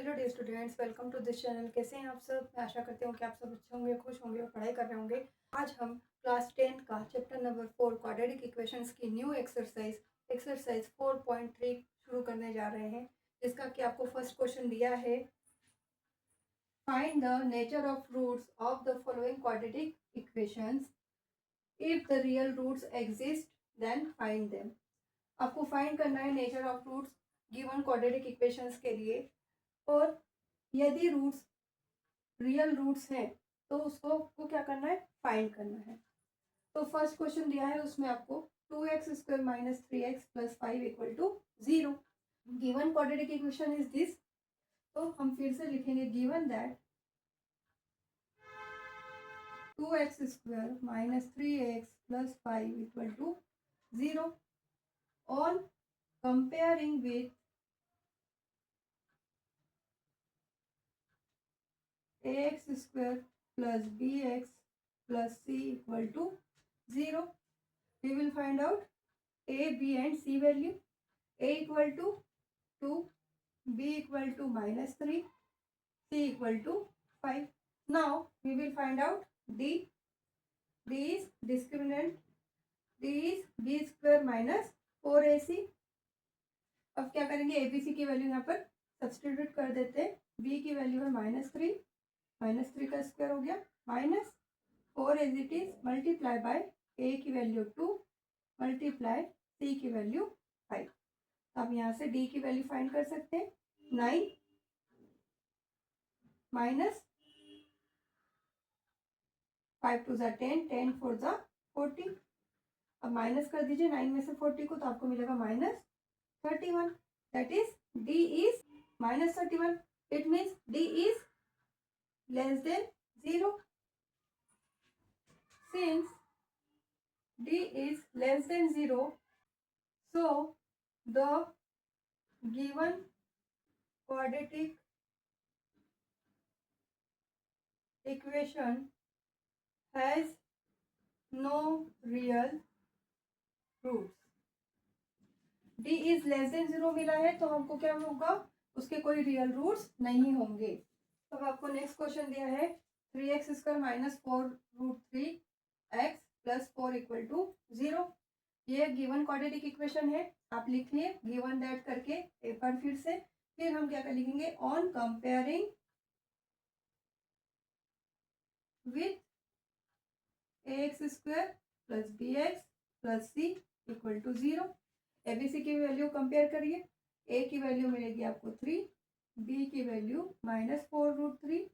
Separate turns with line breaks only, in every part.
Hello dear students, welcome to this channel. कैसे हैं आप सब? मैं आशा करती हूँ कि आप सब अच्छे होंगे, खुश होंगे और पढ़ाई कर रहे होंगे। आज हम क्लास 10 का चैप्टर नंबर 4 क्वाड्रेटिक इक्वेशंस की न्यू एक्सरसाइज 4.3 शुरू करने जा रहे हैं, जिसका कि आपको फर्स्ट क्वेश्चन दिया है। Find the nature of roots of the following quadratic equations. If the real roots exist then find them. आपको फाइंड करना है nature of roots given quadratic equations के लिए, और यदि रूट्स रियल रूट्स हैं तो उसको को क्या करना है, फाइंड करना है। तो फर्स्ट क्वेश्चन दिया है, उसमें आपको 2x² minus 3x plus 5 equal to 0 given quadratic equation is this. तो हम फिर से लिखेंगे given that 2x² minus 3x plus 5 equal to 0 on comparing with ax² plus bx plus c equal to 0. We will find out a, b and c value. A equal to 2, b equal to minus 3, c equal to 5. Now we will find out d. D is discriminant. D is b square minus 4ac. अब क्या करेंगे, abc की value यहाँ पर substitute कर देते हैं। b की वैल्यू है -3 का स्क्वायर हो गया -4 as it is multiply by a की वैल्यू 2 मल्टीप्लाई c की वैल्यू 5। अब यहाँ से d की वैल्यू फाइंड कर सकते हैं। 9 माइनस 5 टू 10, 10 4 40। अब माइनस कर दीजिए 9 में से 40 को, तो आपको मिलेगा -31। That is d is -31। It means d is less than 0. Since d is less than 0, so the given quadratic equation has no real roots. d is less than 0 मिला है, तो हमको क्या होगा, उसके कोई रियल रूट्स नहीं होंगे। अब आपको नेक्स्ट क्वेश्चन दिया है 3x² minus 4√3x plus 4 equal to 0। ये गिवन क्वाड्रेटिक इक्वेशन है, आप लिखिए गिवन दैट करके एक बार फिर से। फिर हम क्या कर लिखेंगे, on comparing with ax² plus bx plus c equal to 0। ABC की वैल्यू कंपेयर करिए। a की वैल्यू मिलेगी आपको 3, b की वैल्यू -4√3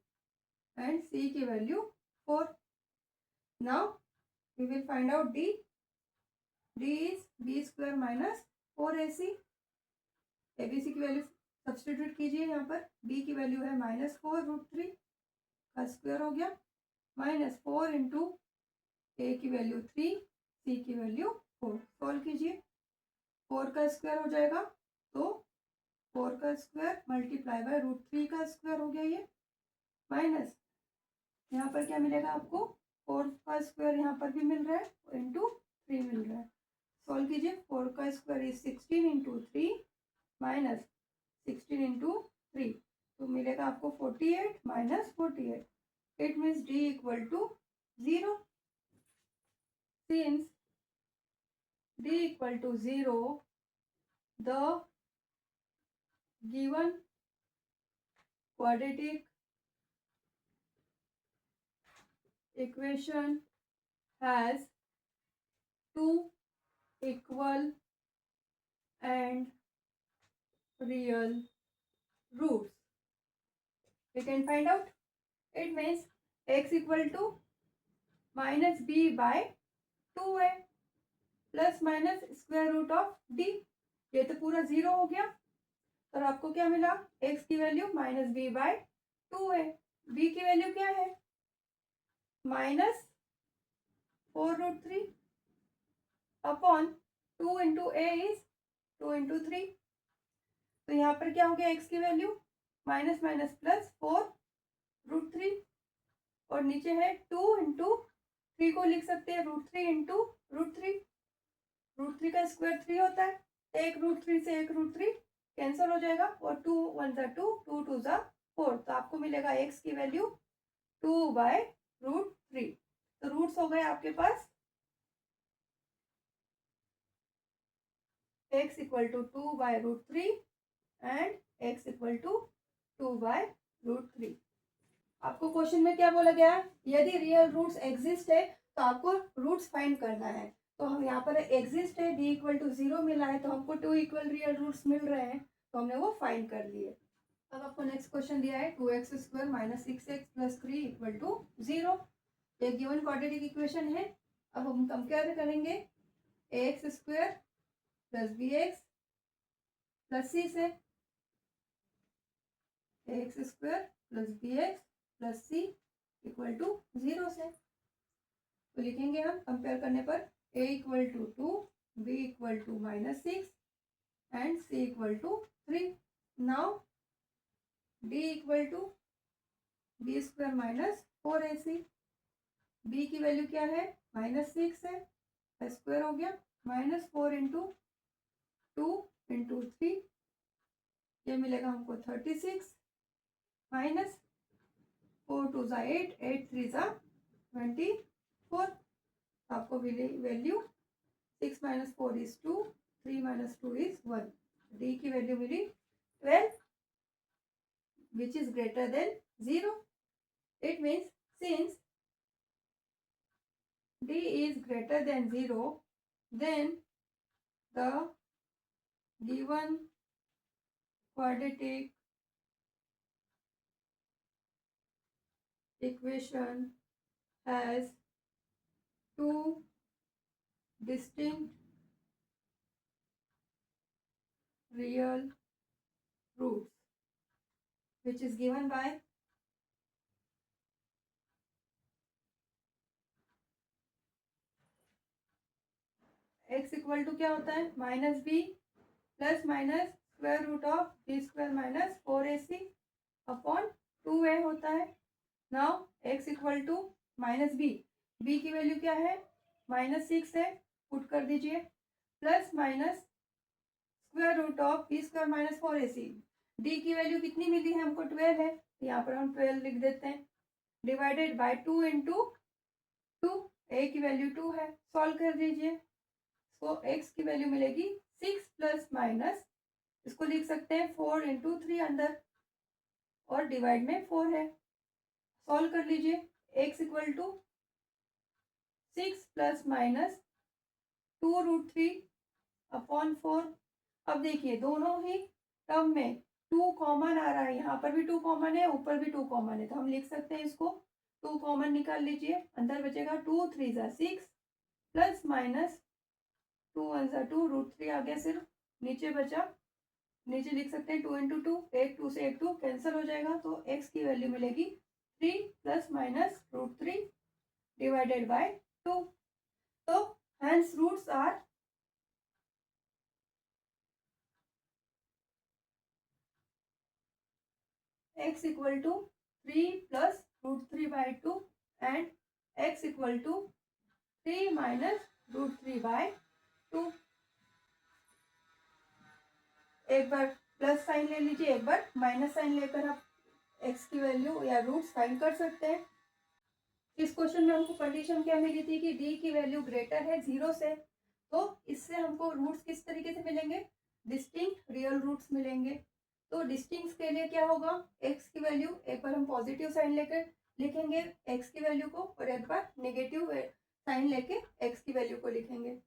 एंड c की value 4। Now we will find out d. d is b² minus 4ac। ABC की value substitute कीजिए यहाँ पर। b की वैल्यू है -4√3 का स्क्वायर हो गया -4 इंटू a की वैल्यू 3, c की वैल्यू 4। सॉल्व कीजिए, 4 का स्क्वायर हो जाएगा, तो 4 का स्क्वायर मल्टीप्लाई बाय √3 का स्क्वायर हो गया ये, माइनस यहाँ पर क्या मिलेगा आपको, 4 का स्क्वायर यहाँ पर भी मिल रहा है इंटू 3 मिल रहा है। सॉल्व कीजिए, 4 का square is 16 into 3 minus 16 into 3, तो मिलेगा आपको 48 minus 48। It means d equal to 0। Since d equal to 0, the given quadratic equation has two equal and real roots. We can find out. It means x equal to minus b by 2a plus minus square root of d। ये तो पूरा 0 हो गया, और आपको क्या मिला, x की value -b by 2a। b की वैल्यू क्या है, -4√3 upon 2 into A is 2 into 3। तो यहाँ पर क्या हो गया, x की वैल्यू माइनस माइनस प्लस 4√3, और नीचे है 2 इंटू 3 को लिख सकते हैं √3 इंटू √3। √3 का स्क्वायर 3 होता है, एक √3 से एक √3 कैंसिल हो जाएगा और 2 1 ज़ा 2, 2 2 ज़ा 4, तो आपको मिलेगा x की वैल्यू 2/√3। तो रूट्स हो गए आपके पास x equal to 2/√3 and x equal to 2/√3। आपको क्वेश्चन में क्या बोला गया है, यदि रियल रूट्स एग्जिस्ट है तो आपको रूट्स फाइंड करना है। तो हम यहाँ पर एग्जिस्ट है, d इक्वल टू 0 मिला है, तो हमको 2 इक्वल रियल रूट्स मिल रहे हैं, तो हमने वो फाइंड कर लिए। अब आपको नेक्स्ट क्वेश्चन दिया है 2x² - 6x + 3 इक्वल टू 0। ये गिवन क्वाड्रेटिक इक्वेशन है। अब हम कंपेयर करेंगे ax² + bx + c से, ax² + bx + c equal to 0 से। तो लिखेंगे हम कंपेयर करने पर a equal to 2, b equal to -6 and c equal to 3। Now d equal to b² - 4ac। b की वैल्यू क्या है, -6 है, स्क्वायर हो गया, -4 इंटू 2 इंटू 3, ये मिलेगा हमको 36, -4 2 ज़ा 8, 8 3 ज़ा 24। आपको मिली वैल्यू 6 - 4 is 2, 3 - 2 is 1। d की value milli 12, which is greater than 0. It means since d is greater than 0, then the given quadratic equation has two distinct real roots, which is given by x equal to क्या होता है, -b plus minus square root of b² - 4ac upon 2a होता है। Now x equal to -b, b की value क्या है, -6 है, put कर दीजिए, plus minus square root of b² - 4ac। d की वैल्यू कितनी मिली है हमको, 12 है, तो यहाँ पर हम 12 लिख देते हैं, डिवाइडेड बाय 2 इंटू 2, a की वैल्यू 2 है, सॉल्व कर दीजिए। तो x की वैल्यू मिलेगी 6 प्लस माइनस, इसको लिख सकते हैं 4 इंटू 3 अंदर, और डिवाइड में 4 है, सॉल्व कर लीजिए। x equal to 6 plus minus 2√3 upon 4। अब देखिए दोनों ही टर्म में 2 कॉमन आ रहा है, यहाँ पर भी 2 कॉमन है, ऊपर भी 2 कॉमन है, तो हम लिख सकते हैं इसको, 2 कॉमन निकाल लीजिए, अंदर बचेगा 2 3 ज़ा 6 प्लस माइनस 2 1 ज़ा 2, √3 आ गया सिर्फ, नीचे बचा, नीचे लिख सकते हैं 2 इंटू 2, एक 2 से एक 2 कैंसिल हो जाएगा, तो x की वैल्यू मिलेगी 3 प्लस माइनस √3 डिवाइडेड बाय 2। तो hence roots are x equal to 3 plus √3 by 2 and x equal to 3 minus √3 by 2। एक बार प्लस साइन ले लीजिए, एक बार माइनस साइन लेकर आप x की वैल्यू या रूट्स फाइंड कर सकते हैं। इस क्वेश्चन में हमको कंडीशन क्या मिली थी कि d की वैल्यू ग्रेटर है 0 से, तो इससे हमको रूट्स किस तरीके से मिलेंगे, डिस्टिंक्ट रियल रूट्स मिलेंगे। तो डिस्टिंक्ट के लिए क्या होगा, x की वैल्यू एक बार हम पॉजिटिव साइन लेकर लिखेंगे x की वैल्यू को, और एक बार नेगेटिव साइन लेके x की वैल्यू को लिखेंगे।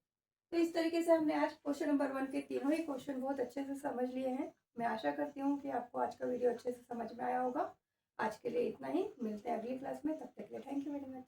तो इस तरीके से हमने आज क्वेश्चन नंबर 1 के तीनों ही क्वेश्चन बहुत अच्छे से समझ लिए हैं। मैं आशा करती हूँ कि आपको आज का वीडियो अच्छे से समझ में आया होगा। आज के लिए इतना ही, मिलते हैं अगली क्लास में, तब तक के लिए थैंक यू वेरी मच।